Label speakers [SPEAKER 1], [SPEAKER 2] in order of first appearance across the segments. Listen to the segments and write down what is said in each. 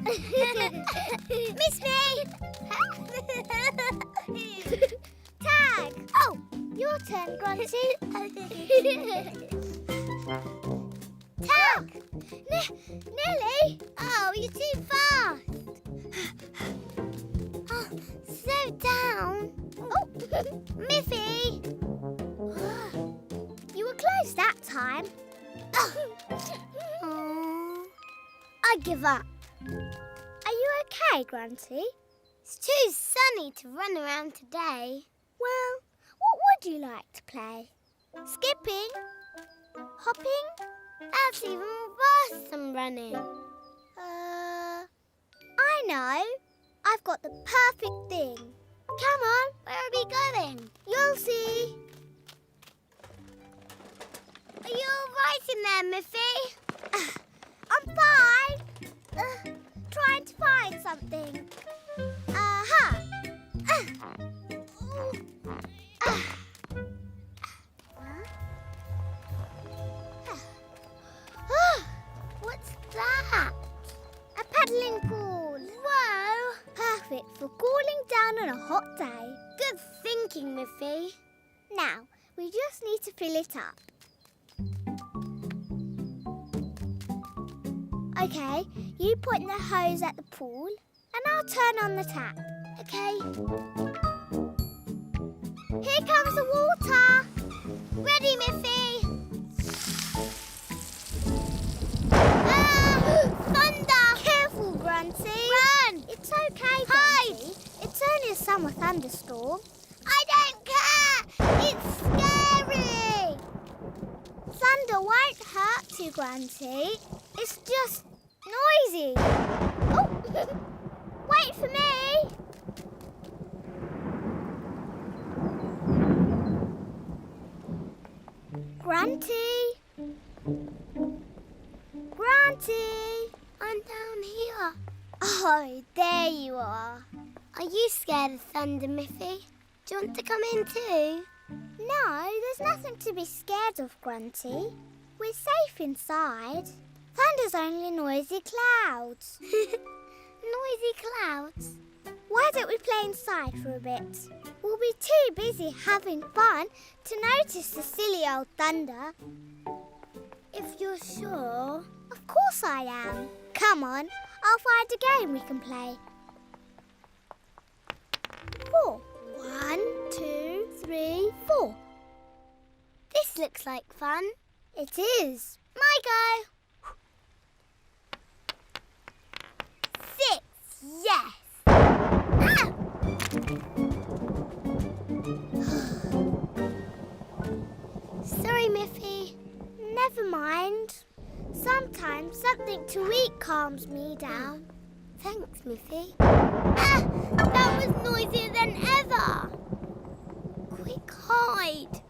[SPEAKER 1] Miss me! Tag! Oh, your turn, Grunty. Tag! Nelly! Oh, you're too fast. Oh, slow down. Oh, Miffy! You were close that time. Oh, I give up. Are you okay, Grunty? It's too sunny to run around today. Well, what would you like to play? Skipping? Hopping? That's even worse than running. I know. I've got the perfect thing. Come on, where are we going? You'll see. Are you all right in there, Miffy? I'm fine. Trying to find something. Aha! What's that? A paddling pool. Whoa! Perfect for cooling down on a hot day. Good thinking, Miffy. Now, we just need to fill it up. Okay, you point the hose at the pool and I'll turn on the tap. Okay. Here comes the water. Ready, Miffy? Thunder! Careful, Grunty. Run! It's okay, Grunty. It's only a summer thunderstorm. I don't care! It's scary! Thunder won't hurt you, Grunty. It's just noisy. Oh! Wait for me! Grunty! Grunty! I'm down here. Oh, there you are. Are you scared of thunder, Miffy? Do you want to come in too? No, there's nothing to be scared of, Grunty. We're safe inside. Thunder's only noisy clouds. Noisy clouds? Why don't we play inside for a bit? We'll be too busy having fun to notice the silly old thunder. If you're sure. Of course I am. Come on, I'll find a game we can play. 4. 1, 2, 3, 4. This looks like fun. It is. My go. 6. Yes. Ah! Sorry, Miffy. Never mind. Sometimes something to eat calms me down. Thanks, Miffy. Ah! That was noisier than ever. Quick, hide.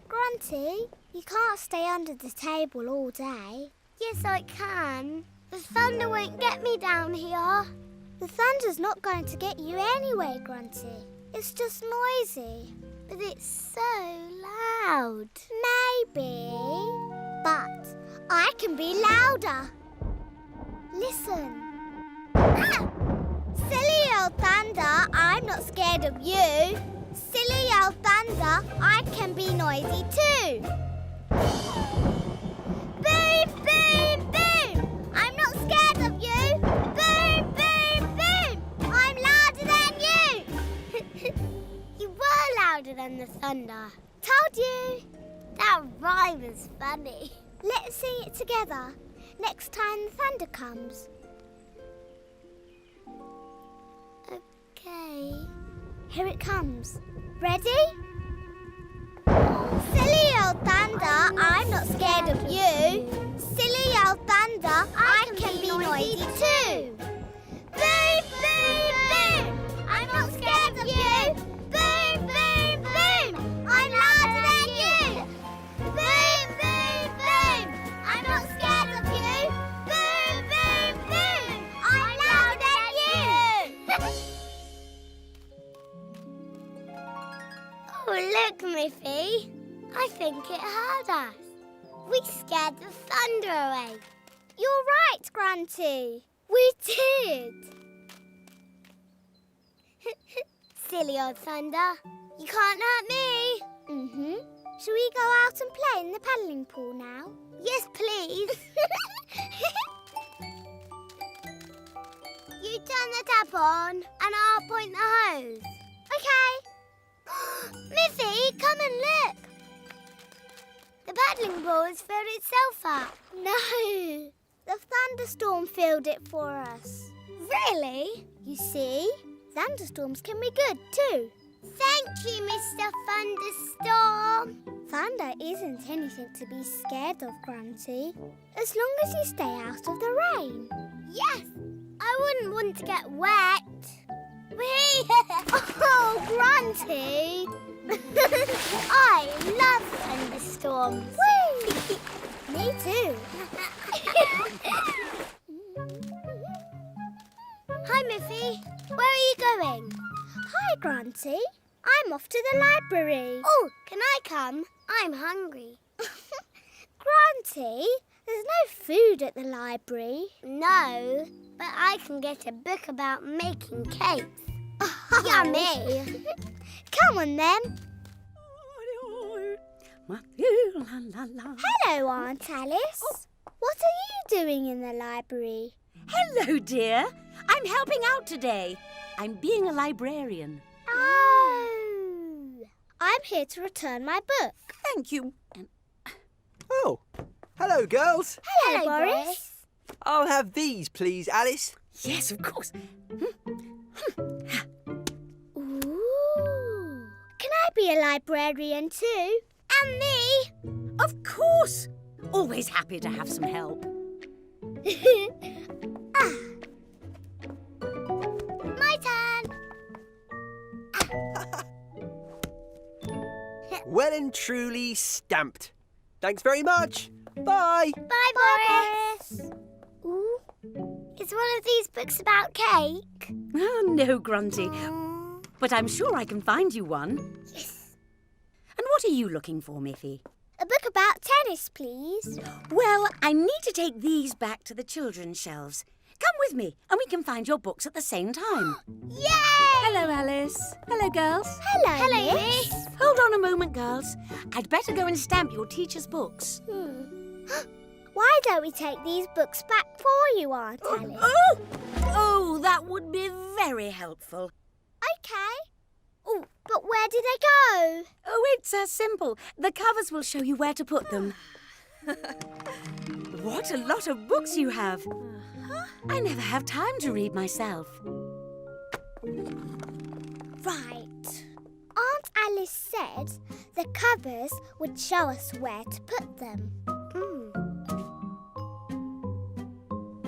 [SPEAKER 1] Grunty, you can't stay under the table all day. Yes, I can. The thunder won't get me down here. The thunder's not going to get you anyway, Grunty. It's just noisy. But it's so loud. Maybe. But I can be louder. Listen. Ah! Silly old thunder, I'm not scared of you. Silly old thunder, I can be noisy too. Boom, boom, boom! I'm not scared of you. Boom, boom, boom! I'm louder than you. You were louder than the thunder. Told you. That rhyme is funny. Let's sing it together next time the thunder comes. Okay. Here it comes. Ready? Silly old thunder, I'm not scared of you. Silly old thunder, I can be noisy too. Boom, boom, boom! I'm not scared of you. Boom, boom, boom! I'm louder than you. Boom, boom, boom! I'm not scared of you. Boom, boom, boom! I'm louder than you. Oh, look, Miffy. I think it heard us. We scared the thunder away. You're right, Grunty. Grunty. We did. Silly old Thunder. You can't hurt me. Shall we go out and play in the paddling pool now? Yes, please. You turn the tap on and I'll point the hose. Okay. Miffy, come and look. The paddling pool has filled itself up. No, the thunderstorm filled it for us. Really? You see, thunderstorms can be good too. Thank you, Mr. Thunderstorm. Thunder isn't anything to be scared of, Grunty. As long as you stay out of the rain. Yes, I wouldn't want to get wet. Whee! Oh, Grunty! I love thunderstorms. Whee! Me too. Hi, Miffy. Where are you going? Hi, Grunty. I'm off to the library. Oh, can I come? I'm hungry. Grunty, there's no food at the library. No, but I can get a book about making cakes. Yummy. Come on, then. Hello, Aunt Alice. What are you doing in the library?
[SPEAKER 2] Hello, dear. I'm helping out today. I'm being a librarian.
[SPEAKER 1] Oh. I'm here to return my book.
[SPEAKER 2] Thank you.
[SPEAKER 3] Oh, hello, girls.
[SPEAKER 1] Hello, Boris.
[SPEAKER 3] I'll have these, please, Alice.
[SPEAKER 2] Yes, of course.
[SPEAKER 1] Ooh. Can I be a librarian too? And me.
[SPEAKER 2] Of course. Always happy to have some help.
[SPEAKER 1] My turn.
[SPEAKER 3] Well and truly stamped. Thanks very much. Bye.
[SPEAKER 1] Bye, Boris. Ooh. Is one of these books about cake?
[SPEAKER 2] Oh, no, Grunty. But I'm sure I can find you one.
[SPEAKER 1] Yes.
[SPEAKER 2] And what are you looking for, Miffy?
[SPEAKER 1] A book about tennis, please.
[SPEAKER 2] Well, I need to take these back to the children's shelves. Come with me and we can find your books at the same time.
[SPEAKER 1] Yay!
[SPEAKER 2] Hello, Alice. Hello, girls.
[SPEAKER 1] Hello, Miss.
[SPEAKER 2] Hold on a moment, girls. I'd better go and stamp your teacher's books.
[SPEAKER 1] Why don't we take these books back for you, Aunt Alice?
[SPEAKER 2] Oh, that would be very helpful.
[SPEAKER 1] Okay. Oh, but where did they go?
[SPEAKER 2] Oh, it's simple. The covers will show you where to put them. What a lot of books you have. I never have time to read myself.
[SPEAKER 1] Right. Aunt Alice said the covers would show us where to put them.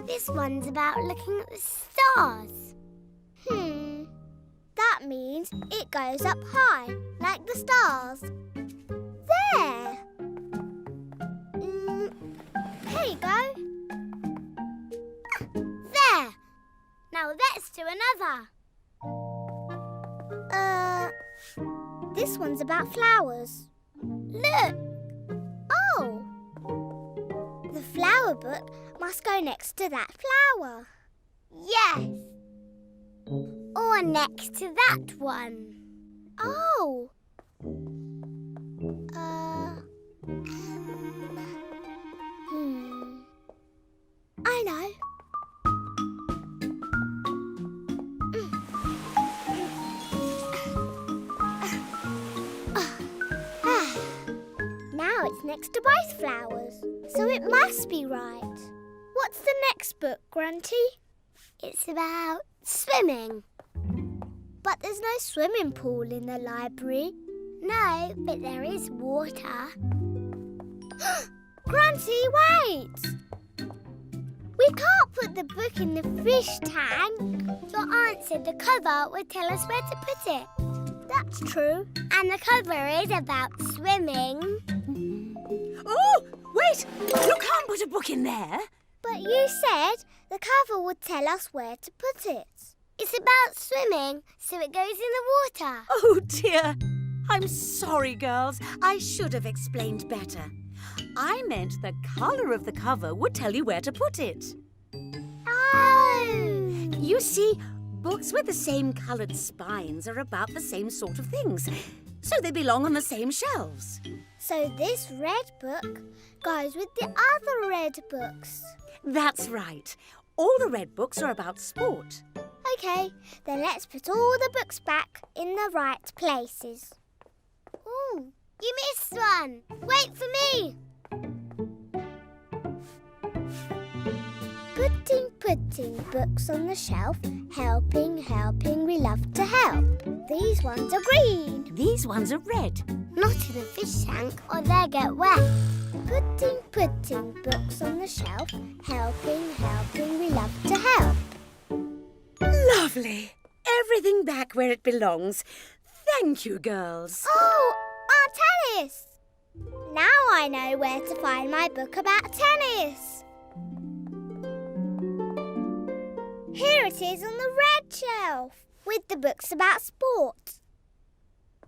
[SPEAKER 1] This one's about looking at the stars. That means it goes up high, like the stars. There. Here you go. There. Now let's do another. This one's about flowers. Look. Oh. The flower book must go next to that flower. Yes. Or next to that one. Oh. I know. Now it's next to both flowers, so it must be right. What's the next book, Grunty? It's about swimming. But there's no swimming pool in the library. No, but there is water. Grunty, wait! We can't put the book in the fish tank. Your aunt said the cover would tell us where to put it. That's true. And the cover is about swimming.
[SPEAKER 2] Oh, wait! You can't put a book in there.
[SPEAKER 1] But you said the cover would tell us where to put it. It's about swimming, so it goes in the water.
[SPEAKER 2] Oh, dear. I'm sorry, girls. I should have explained better. I meant the colour of the cover would tell you where to put it. You see, books with the same coloured spines are about the same sort of things, so they belong on the same shelves.
[SPEAKER 1] So this red book goes with the other red books.
[SPEAKER 2] That's right. All the red books are about sport.
[SPEAKER 1] OK, then let's put all the books back in the right places. Ooh, you missed one. Wait for me. Putting books on the shelf. Helping, we love to help. These ones are green.
[SPEAKER 2] These ones are red.
[SPEAKER 1] Not in a fish tank or they'll get wet. Putting books on the shelf. Helping, we love to help.
[SPEAKER 2] Lovely. Everything back where it belongs. Thank you, girls.
[SPEAKER 1] Oh, our tennis! Now I know where to find my book about tennis. Here it is on the red shelf, with the books about sport.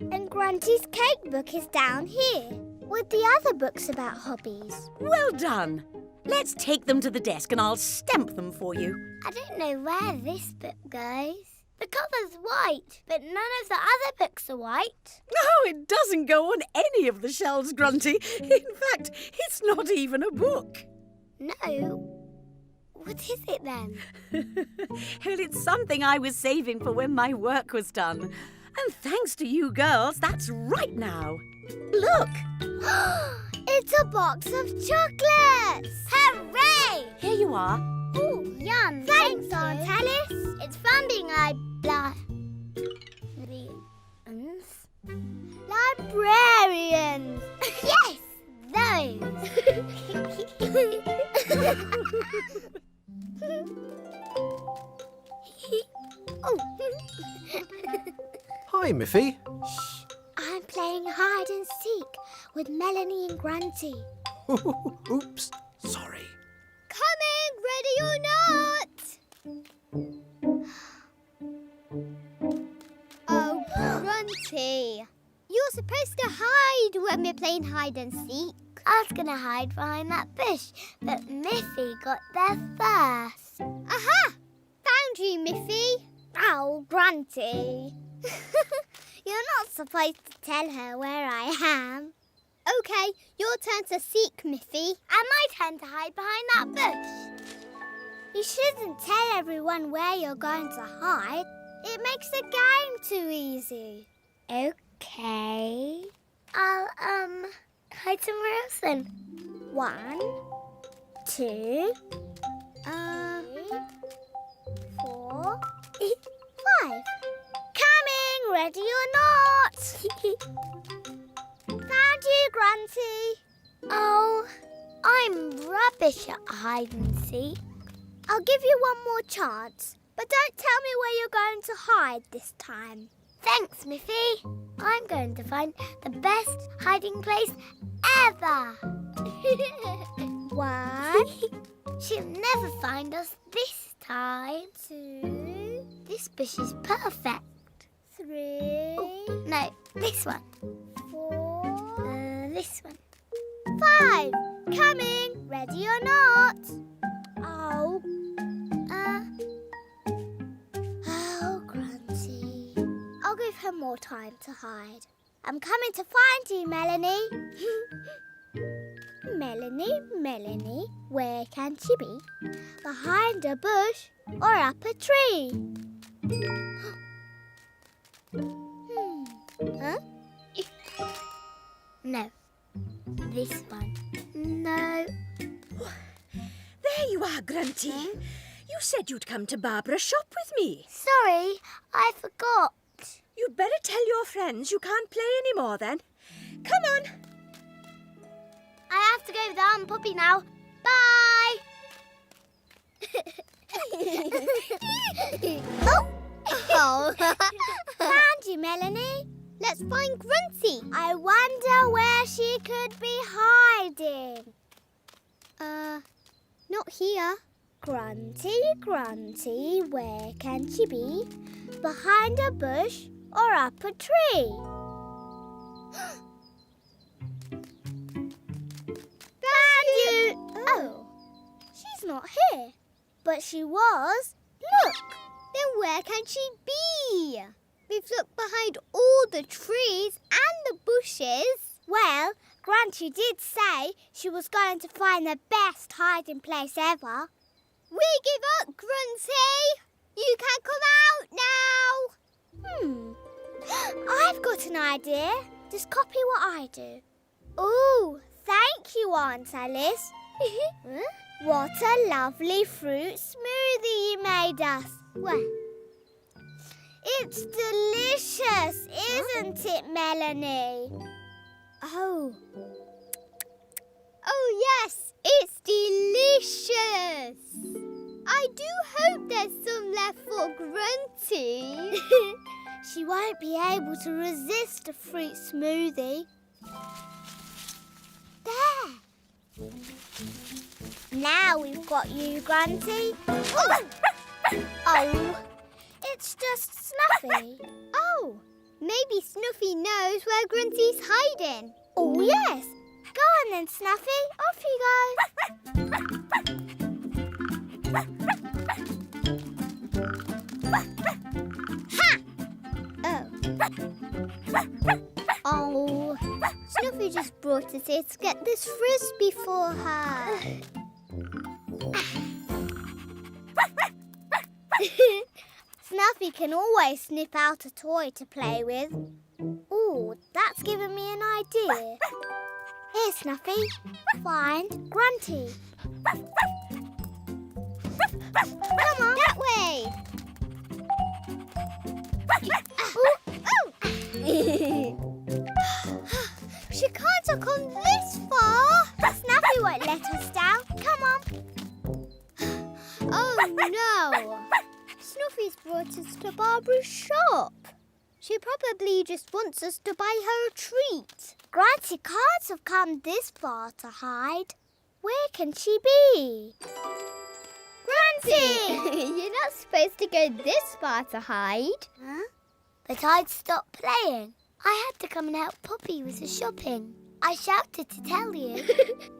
[SPEAKER 1] And Grunty's cake book is down here, with the other books about hobbies.
[SPEAKER 2] Well done. Let's take them to the desk and I'll stamp them for you.
[SPEAKER 1] I don't know where this book goes. The cover's white, but none of the other books are white.
[SPEAKER 2] Oh, it doesn't go on any of the shelves, Grunty. In fact, it's not even a book.
[SPEAKER 1] No. What is it then?
[SPEAKER 2] Well, it's something I was saving for when my work was done. And thanks to you girls, that's right now. Look!
[SPEAKER 1] It's a box of chocolates! Hooray!
[SPEAKER 2] Here you are.
[SPEAKER 1] Ooh, yum. Thanks, Aunt Alice. It's fun being librarians. Yes, those.
[SPEAKER 3] Hi, Miffy.
[SPEAKER 1] Shh, I'm playing hide and seek with Melanie and Grunty.
[SPEAKER 3] Oops, sorry.
[SPEAKER 1] Coming, ready or not? Oh, Grunty. You're supposed to hide when we're playing hide and seek. I was going to hide behind that bush, but Miffy got there first. Aha! Found you, Miffy. Oh, Grunty. You're not supposed to tell her where I am. OK, your turn to seek, Miffy. And my turn to hide behind that bush. You shouldn't tell everyone where you're going to hide. It makes the game too easy. OK. I'll, hide somewhere else then. 1, 2, 4, 5. Coming, ready or not. Found you, Grunty. Oh, I'm rubbish at hide and seek. I'll give you one more chance, but don't tell me where you're going to hide this time. Thanks, Miffy. I'm going to find the best hiding place ever. 1. She'll never find us this time. 2. This bush is perfect. 3. Oh, no, this one. 4. This one. 5. Coming, ready or not. Oh, Grunty. I'll give her more time to hide. I'm coming to find you, Melanie. Melanie, where can she be? Behind a bush or up a tree? Huh? No. This one. No.
[SPEAKER 2] There you are, Grunty. You said you'd come to Barbara's shop with me.
[SPEAKER 1] Sorry, I forgot.
[SPEAKER 2] You'd better tell your friends you can't play any more then. Come on.
[SPEAKER 1] I have to go with Aunt Poppy now. Bye. Oh. Found you, Melanie. Let's find Grunty. I wonder where she could be hiding. Not here. Grunty, where can she be? Behind a bush or up a tree? Found you! Oh, she's not here. But she was. Look, Then where can she be? We've looked behind all the trees and the bushes. Well, Grunty did say she was going to find the best hiding place ever. We give up, Grunty! You can come out now! I've got an idea. Just copy what I do. Ooh, thank you, Aunt Alice. What a lovely fruit smoothie you made us. Well, it's delicious, isn't it, Melanie? Oh, yes, it's delicious. I do hope there's some left for Grunty. She won't be able to resist a fruit smoothie. There. Now we've got you, Grunty. Oh, it's just Snuffy. Oh, maybe Snuffy knows where Grunty's hiding. Oh, yes. Go on then, Snuffy. Off you go. Ha! Oh, Snuffy just brought us here to get this frisbee for her. Snuffy can always snip out a toy to play with. Ooh, that's given me an idea. Here, Snuffy. Find Grunty. Come on, that way. She can't have come this far. Snuffy won't let us down. Come on. Oh, no. Snuffy's brought us to Barbara's shop. She probably just wants us to buy her a treat. Grunty can't have come this far to hide. Where can she be? Grunty! You're not supposed to go this far to hide. Huh? But I'd stopped playing. I had to come and help Poppy with the shopping. I shouted to tell you.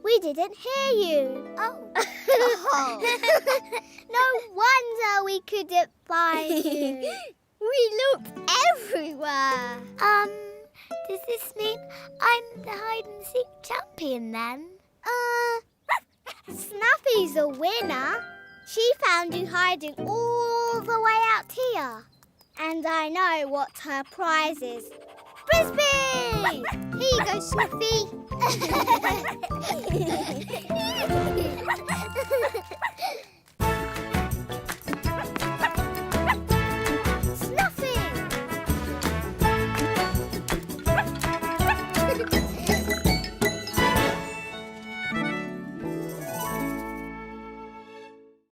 [SPEAKER 1] We didn't hear you. Oh. No wonder we couldn't find you. We looked everywhere. Does this mean I'm the hide-and-seek champion then? Snuffy's a winner. She found you hiding all the way out here. And I know what her prize is. Frisbee! Here you go, Snuffy.